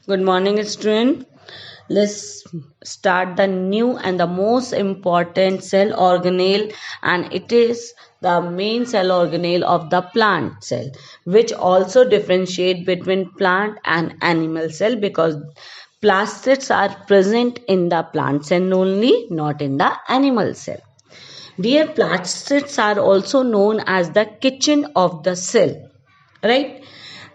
Good morning, student. Let's start the new and the most important cell organelle, and it is the main cell organelle of the plant cell, which also differentiate between plant and animal cell because plastids are present in the plant cell only, not in the animal cell. Dear, plastids are also known as the kitchen of the cell, right?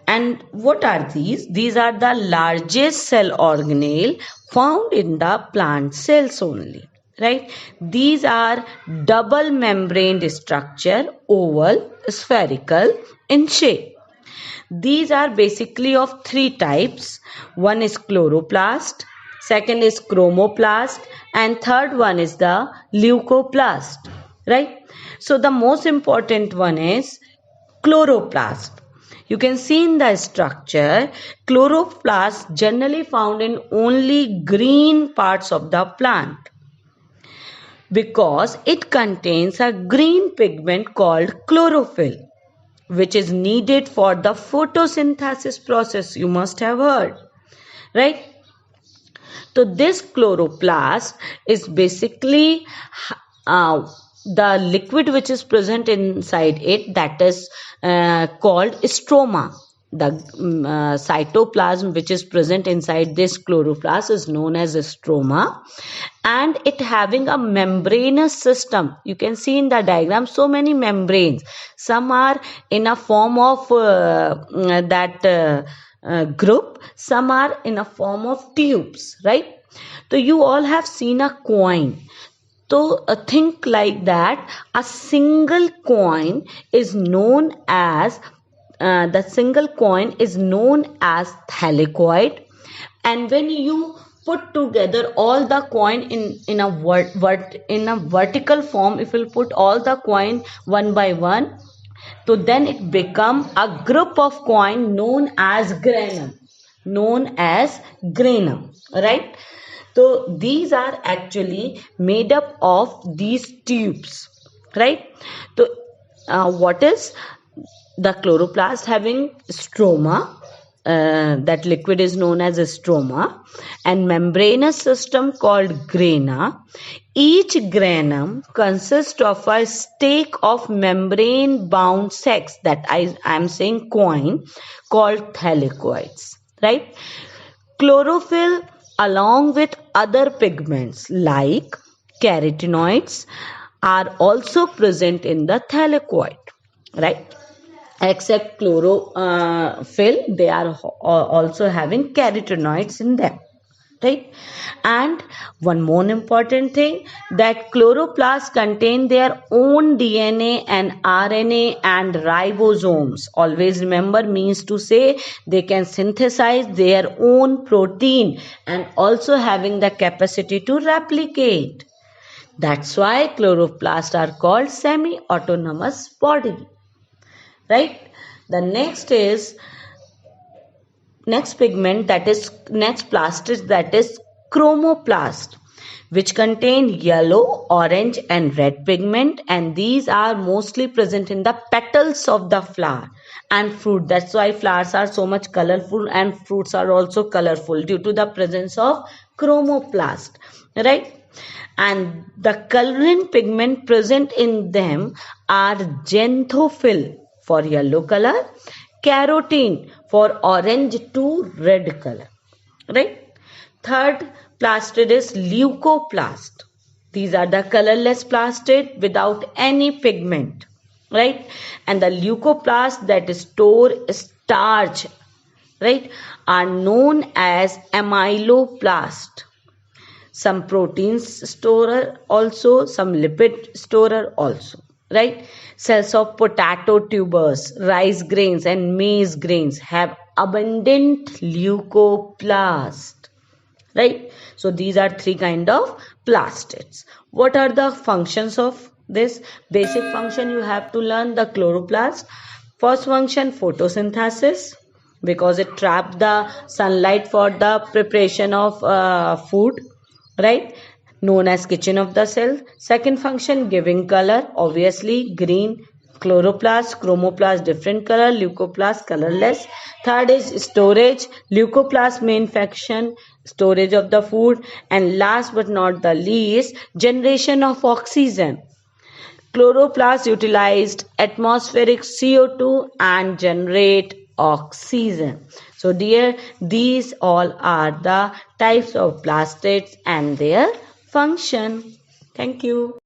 And what are these? These are the largest cell organelle found in the plant cells only, right? These are double membrane structure, oval, spherical in shape. These are basically of three types. One is chloroplast, second is chromoplast, and third one is the leucoplast, right? So the most important one is chloroplast. You can see in the structure, chloroplast generally found in only green parts of the plant because it contains a green pigment called chlorophyll, which is needed for the photosynthesis process. You must have heard, right? So this chloroplast is basically the liquid which is present inside it, that is called stroma. The cytoplasm which is present inside this chloroplast is known as stroma, and it having a membranous system. You can see in the diagram so many membranes. Some are in a form of group, some are in a form of tubes, right? So you all have seen a coin. So think like that. A single coin is known as thylakoid, and when you put together all the coin in a vertical form, if you put all the coin one by one, so then it become a group of coin known as granum, right? So these are actually made up of these tubes, right? So what is the chloroplast? Having stroma, that liquid is known as a stroma, and membranous system called grana. Each granum consists of a stake of membrane bound sacs, that I am saying coin, called thylakoids, right? Chlorophyll along with other pigments like carotenoids are also present in the thylakoid, right? Except chlorophyll, they are also having carotenoids in them, right? And one more important thing, that chloroplasts contain their own DNA and RNA and ribosomes. Always remember, means to say they can synthesize their own protein and also having the capacity to replicate. That's why chloroplasts are called semi-autonomous body, right? The next pigment, that is next plastid, that is chromoplast, which contain yellow, orange and red pigment, and these are mostly present in the petals of the flower and fruit. That's why flowers are so much colorful and fruits are also colorful due to the presence of chromoplast, right? And the coloring pigment present in them are xanthophyll for yellow color, carotene for orange to red color, right? Third plastid is leucoplast. These are the colorless plastid without any pigment, right? And the leucoplast that store starch, right, are known as amyloplast. Some proteins storer also, some lipid storer also, right? Cells of potato tubers, rice grains and maize grains have abundant leucoplast, right? So these are three kind of plastids. What are the functions of this? Basic function you have to learn the chloroplast. First function, photosynthesis, because it traps the sunlight for the preparation of food, right? Known as kitchen of the cell. Second function, giving color, obviously green Chloroplast, chromoplast different color, leucoplast colorless. Third is storage. Leucoplast main function, storage of the food. And last but not the least, generation of oxygen. Chloroplast utilized atmospheric CO2 and generate oxygen. So dear, these all are the types of plastids and their function. Thank you.